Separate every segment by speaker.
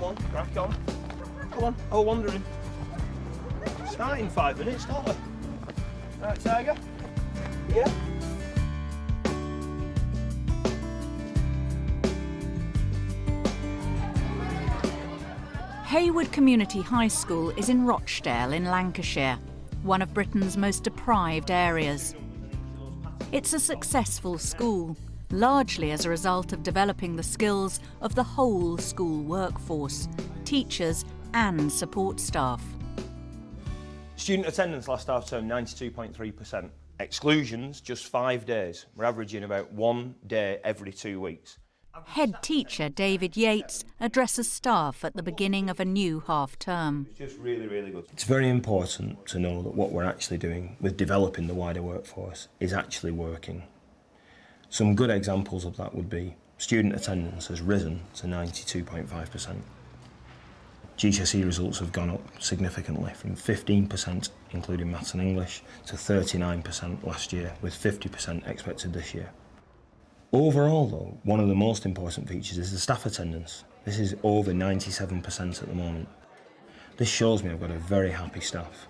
Speaker 1: on, crack on. Come on, oh, wandering. Start in 5 minutes, don't we? Right, Tiger? Yeah?
Speaker 2: Haywood Community High School is in Rochdale in Lancashire, one of Britain's most deprived areas. It's a successful school, largely as a result of developing the skills of the whole school workforce, teachers and support staff.
Speaker 1: Student attendance last half term, 92.3%. Exclusions, just 5 days. We're averaging about 1 day every 2 weeks.
Speaker 2: Head teacher David Yates addresses staff at the beginning of a new half-term.
Speaker 1: It's just really, really good. It's very important to know that what we're actually doing with developing the wider workforce is actually working. Some good examples of that would be student attendance has risen to 92.5%. GCSE results have gone up significantly from 15%, including maths and English, to 39% last year, with 50% expected this year. Overall though, one of the most important features is the staff attendance. This is over 97% at the moment. This shows me I've got a very happy staff.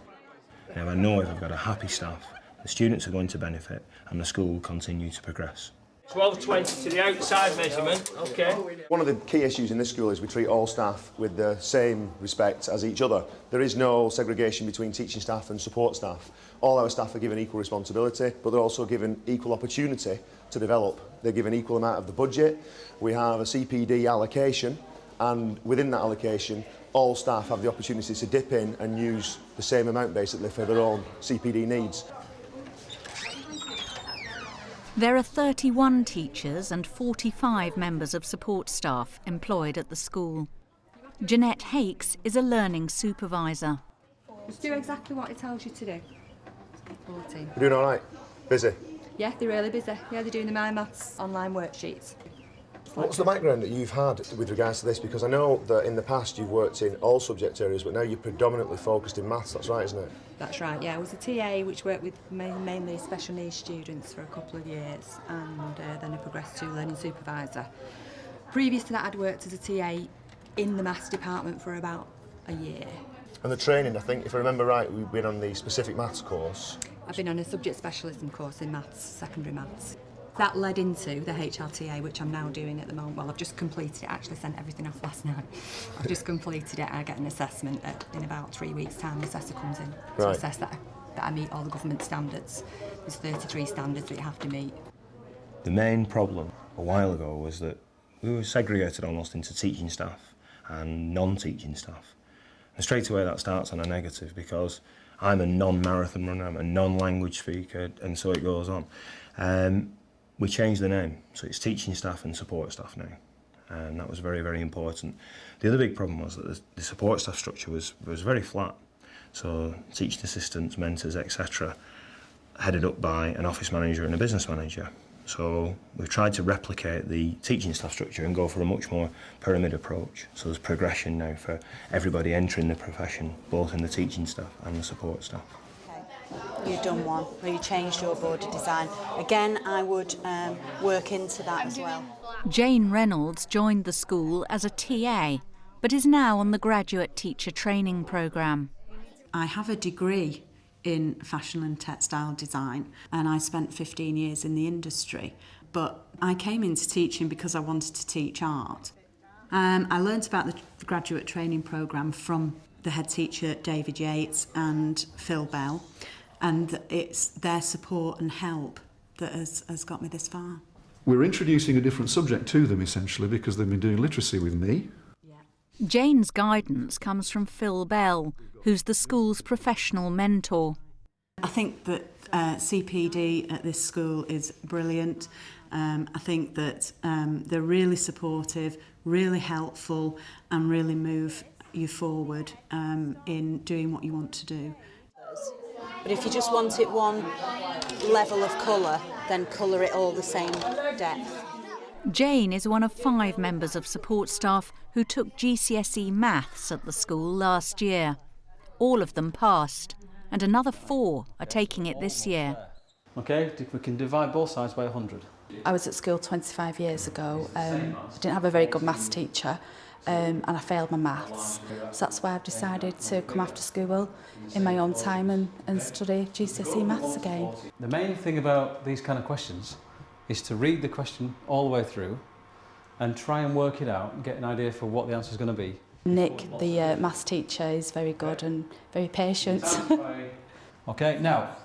Speaker 1: Now I know if I've got a happy staff, the students are going to benefit and the school will continue to progress. 12.20 to the outside measurement, okay.
Speaker 3: One of the key issues in this school is we treat all staff with the same respect as each other. There is no segregation between teaching staff and support staff. All our staff are given equal responsibility, but they're also given equal opportunity to develop. They're given equal amount of the budget. We have a CPD allocation, and within that allocation, all staff have the opportunity to dip in and use the same amount basically for their own CPD needs.
Speaker 2: There are 31 teachers and 45 members of support staff employed at the school. Jeanette Hakes is a learning supervisor.
Speaker 4: Just do exactly what it tells you to do. 14.
Speaker 3: We're doing all right? Busy?
Speaker 4: Yeah, they're really busy. Yeah, they're doing the My Maths online worksheets.
Speaker 3: What's the background that you've had with regards to this? Because I know that in the past you've worked in all subject areas, but now you're predominantly focused in maths, that's right, isn't it?
Speaker 4: That's right, yeah. I was a TA which worked with mainly special needs students for a couple of years, and then I progressed to learning supervisor. Previous to that, I'd worked as a TA in the maths department for about a year.
Speaker 3: And the training, I think, if I remember right, we've been on the specific maths course.
Speaker 4: I've been on a subject specialism course in maths, secondary maths. That led into the HLTA, which I'm now doing at the moment. Well, I've just completed it, actually sent everything off last night. I've just completed it. I get an assessment in about 3 weeks' time. The assessor comes in to assess that I meet all the government standards. There's 33 standards that you have to meet.
Speaker 1: The main problem a while ago was that we were segregated almost into teaching staff and non-teaching staff. And straight away that starts on a negative because I'm a non-marathon runner, I'm a non-language speaker, and so it goes on. We changed the name, so it's teaching staff and support staff now, and that was very, very important. The other big problem was that the support staff structure was very flat, so teaching assistants, mentors, etc., headed up by an office manager and a business manager. So we've tried to replicate the teaching staff structure and go for a much more pyramid approach, so there's progression now for everybody entering the profession, both in the teaching staff and the support staff.
Speaker 5: You've done one where you changed your border design. Again, I would work into that as well.
Speaker 2: Jane Reynolds joined the school as a TA, but is now on the graduate teacher training programme.
Speaker 6: I have a degree in fashion and textile design, and I spent 15 years in the industry, but I came into teaching because I wanted to teach art. I learnt about the graduate training programme from the head teacher David Yates and Phil Bell, and it's their support and help that has got me this far.
Speaker 7: We're introducing a different subject to them essentially because they've been doing literacy with me.
Speaker 2: Jane's guidance comes from Phil Bell, who's the school's professional mentor.
Speaker 6: I think that CPD at this school is brilliant. I think that they're really supportive, really helpful, and really move you forward in doing what you want to do.
Speaker 5: But if you just want it one level of colour, then colour it all the same depth.
Speaker 2: Jane is one of 5 members of support staff who took GCSE maths at the school last year. All of them passed, and another 4 are taking it this year.
Speaker 8: OK, we can divide both sides by 100.
Speaker 9: I was at school 25 years ago. I didn't have a very good maths teacher,
Speaker 6: and I failed my maths. So that's why I've decided to come after school in my own time and study GCSE maths again.
Speaker 8: The main thing about these kind of questions is to read the question all the way through and try and work it out and get an idea for what the answer is going to be.
Speaker 6: Nick, the maths teacher, is very good and very patient.
Speaker 8: Okay, now,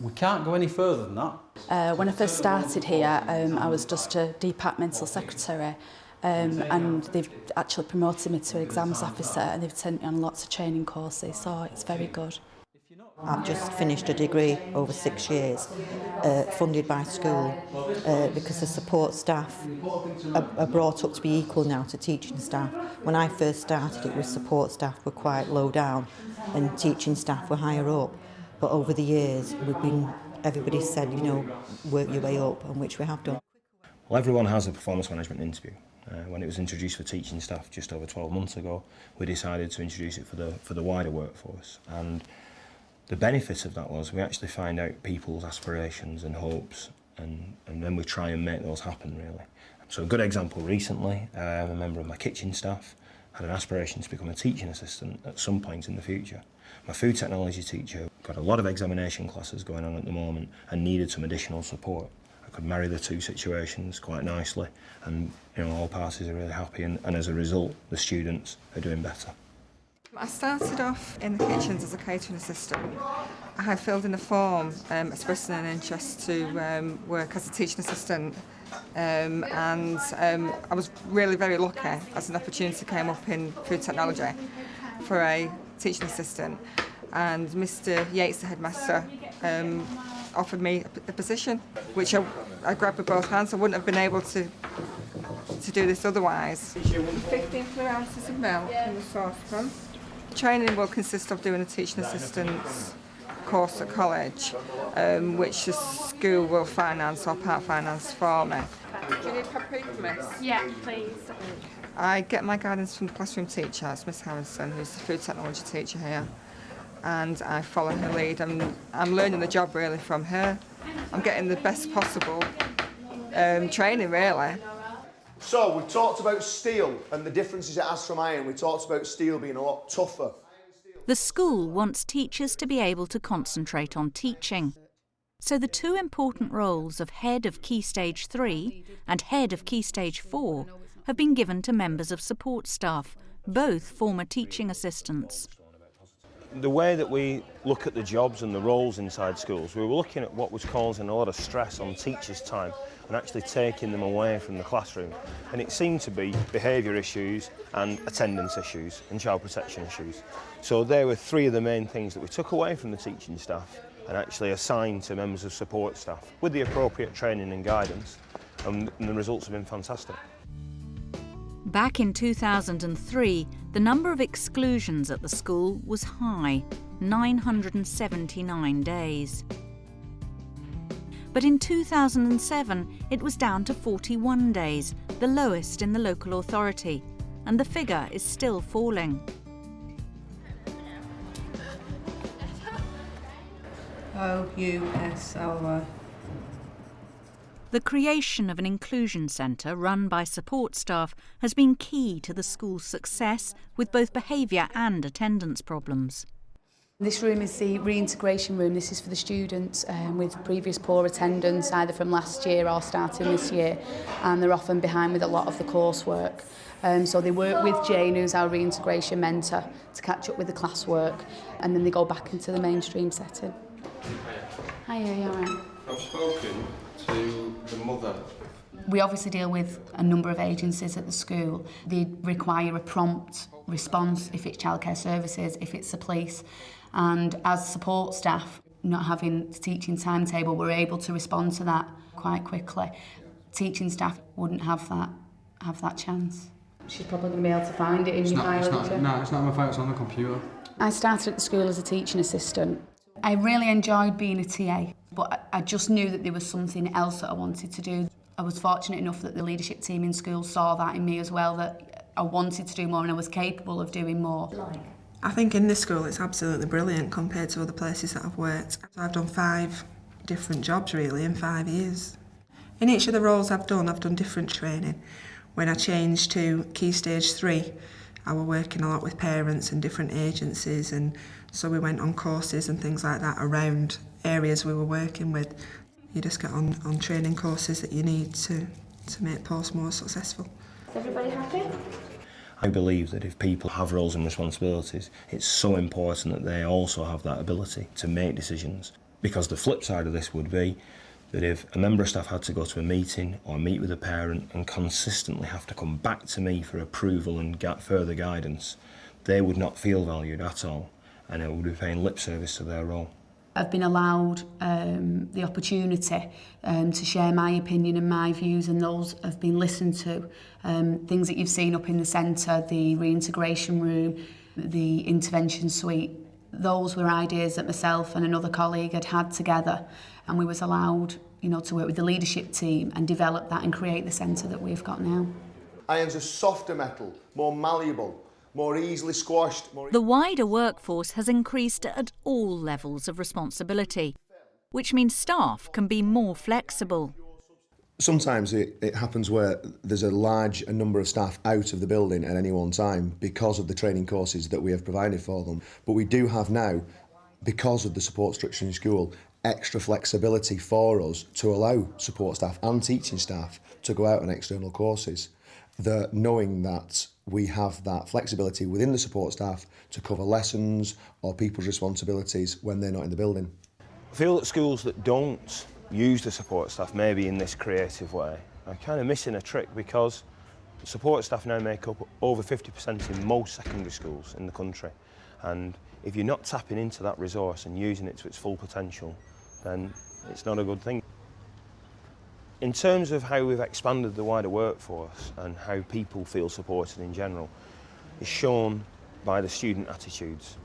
Speaker 8: we can't go any further than that.
Speaker 6: When I first started here, I was just a departmental secretary, and they've actually promoted me to exams officer, and they've sent me on lots of training courses, so it's very good.
Speaker 9: I've just finished a degree over 6 years, funded by school, because the support staff are brought up to be equal now to teaching staff. When I first started, it was support staff were quite low down and teaching staff were higher up. But over the years, everybody said, you know, work your way up, and which we have done.
Speaker 1: Well, everyone has a performance management interview. When it was introduced for teaching staff just over 12 months ago, we decided to introduce it for the wider workforce. And the benefit of that was we actually find out people's aspirations and hopes, and then we try and make those happen, really. So a good example recently, a member of my kitchen staff had an aspiration to become a teaching assistant at some point in the future. My food technology teacher got a lot of examination classes going on at the moment and needed some additional support. I could marry the two situations quite nicely, and all parties are really happy, and as a result the students are doing better.
Speaker 10: I started off in the kitchens as a catering assistant. I had filled in a form expressing an interest to work as a teaching assistant, and I was really very lucky as an opportunity came up in food technology for a teaching assistant, and Mr Yates, the headmaster, offered me a position, which I grabbed with both hands. I wouldn't have been able to do this otherwise. 15 fluid ounces of milk in the saucepan. Training will consist of doing a teaching assistant's course at college, which the school will finance or part finance for me. Do you need paprika, miss?
Speaker 11: Yeah, please.
Speaker 10: I get my guidance from the classroom teacher, it's Miss Harrison, who's the food technology teacher here, and I follow her lead. I'm learning the job really from her. I'm getting the best possible training, really.
Speaker 3: So we've talked about steel and the differences it has from iron. We talked about steel being a lot tougher.
Speaker 2: The school wants teachers to be able to concentrate on teaching. So the two important roles of Head of Key Stage 3 and Head of Key Stage 4 have been given to members of support staff, both former teaching assistants.
Speaker 1: The way that we look at the jobs and the roles inside schools, we were looking at what was causing a lot of stress on teachers' time and actually taking them away from the classroom. And it seemed to be behaviour issues and attendance issues and child protection issues. So there were three of the main things that we took away from the teaching staff and actually assigned to members of support staff with the appropriate training and guidance, and the results have been fantastic.
Speaker 2: Back in 2003, the number of exclusions at the school was high, 979 days. But in 2007, it was down to 41 days, the lowest in the local authority, and the figure is still falling.
Speaker 4: O-U-S-L-Y.
Speaker 2: The creation of an inclusion centre run by support staff has been key to the school's success with both behaviour and attendance problems.
Speaker 12: This room is the reintegration room. This is for the students with previous poor attendance, either from last year or starting this year, and they're often behind with a lot of the coursework. So they work with Jane, who's our reintegration mentor, to catch up with the classwork, and then they go back into the mainstream setting. Hi, are you all right?
Speaker 13: I've spoken to the mother.
Speaker 12: We obviously deal with a number of agencies at the school. They require a prompt response if it's childcare services, if it's the police. And as support staff, not having the teaching timetable, we're able to respond to that quite quickly. Teaching staff wouldn't have that chance. She's probably going to be able to find it in your file.
Speaker 8: No, it's not my file, it's on the computer.
Speaker 12: I started at the school as a teaching assistant. I really enjoyed being a TA, but I just knew that there was something else that I wanted to do. I was fortunate enough that the leadership team in school saw that in me as well, that I wanted to do more and I was capable of doing more.
Speaker 10: I think in this school it's absolutely brilliant compared to other places that I've worked. I've done 5 different jobs really in 5 years. In each of the roles I've done different training. When I changed to Key Stage 3, I was working a lot with parents and different agencies, and so we went on courses and things like that around areas we were working with. You just get on training courses that you need to make posts more successful.
Speaker 11: Is everybody happy?
Speaker 1: I believe that if people have roles and responsibilities, it's so important that they also have that ability to make decisions. Because the flip side of this would be that if a member of staff had to go to a meeting or meet with a parent and consistently have to come back to me for approval and get further guidance, they would not feel valued at all, and it would be paying lip service to their role.
Speaker 12: I've been allowed the opportunity to share my opinion and my views, and those have been listened to. Things that you've seen up in the centre, the reintegration room, the intervention suite, those were ideas that myself and another colleague had together, and we was allowed, to work with the leadership team and develop that and create the centre that we've got now.
Speaker 3: Iron's a softer metal, more malleable, more easily squashed.
Speaker 2: The wider workforce has increased at all levels of responsibility, which means staff can be more flexible.
Speaker 3: Sometimes it happens where there's a large number of staff out of the building at any one time because of the training courses that we have provided for them. But we do have now, because of the support structure in school, extra flexibility for us to allow support staff and teaching staff to go out on external courses. Knowing that we have that flexibility within the support staff to cover lessons or people's responsibilities when they're not in the building.
Speaker 1: I feel that schools that don't use the support staff maybe in this creative way are kind of missing a trick, because support staff now make up over 50% in most secondary schools in the country, and if you're not tapping into that resource and using it to its full potential, then it's not a good thing. In terms of how we've expanded the wider workforce and how people feel supported in general, is shown by the student attitudes.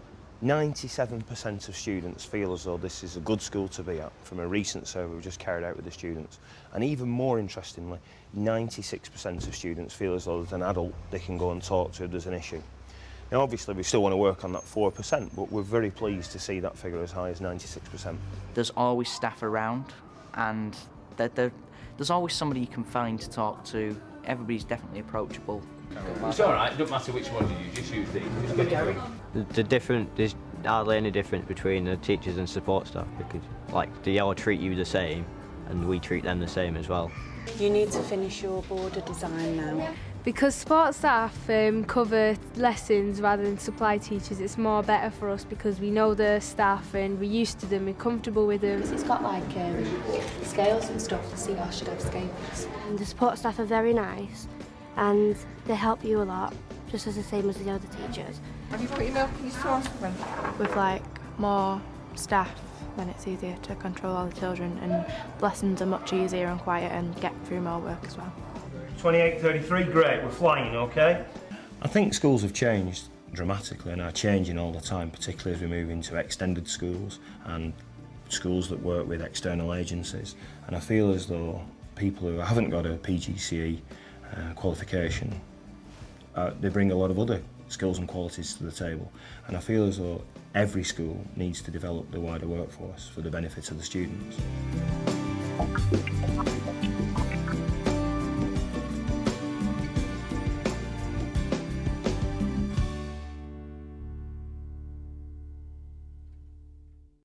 Speaker 1: 97% of students feel as though this is a good school to be at, from a recent survey we just carried out with the students. And even more interestingly, 96% of students feel as though there's an adult they can go and talk to if there's an issue. Now obviously we still want to work on that 4%, but we're very pleased to see that figure as high as 96%.
Speaker 14: There's always staff around, and there's always somebody you can find to talk to. Everybody's definitely approachable.
Speaker 15: It's all right, it doesn't matter which one you use, just use these.
Speaker 16: There's hardly any difference between the teachers and support staff, because they all treat you the same and we treat them the same as well.
Speaker 5: You need to finish your border design now.
Speaker 11: Because support staff cover lessons rather than supply teachers, it's more better for us because we know the staff and we're used to them, we're comfortable with them.
Speaker 17: It's got scales and stuff, the seagull should have scales.
Speaker 11: And the support staff are very nice and they help you a lot, just as the same as the other teachers.
Speaker 10: Have you put your milk in your saucepan?
Speaker 17: With more staff, then it's easier to control all the children, and lessons are much easier and quieter and get through more work as well.
Speaker 1: 28:33, great, we're flying, okay? I think schools have changed dramatically and are changing all the time, particularly as we move into extended schools and schools that work with external agencies. And I feel as though people who haven't got a PGCE qualification, they bring a lot of other skills and qualities to the table. And I feel as though every school needs to develop the wider workforce for the benefit of the students.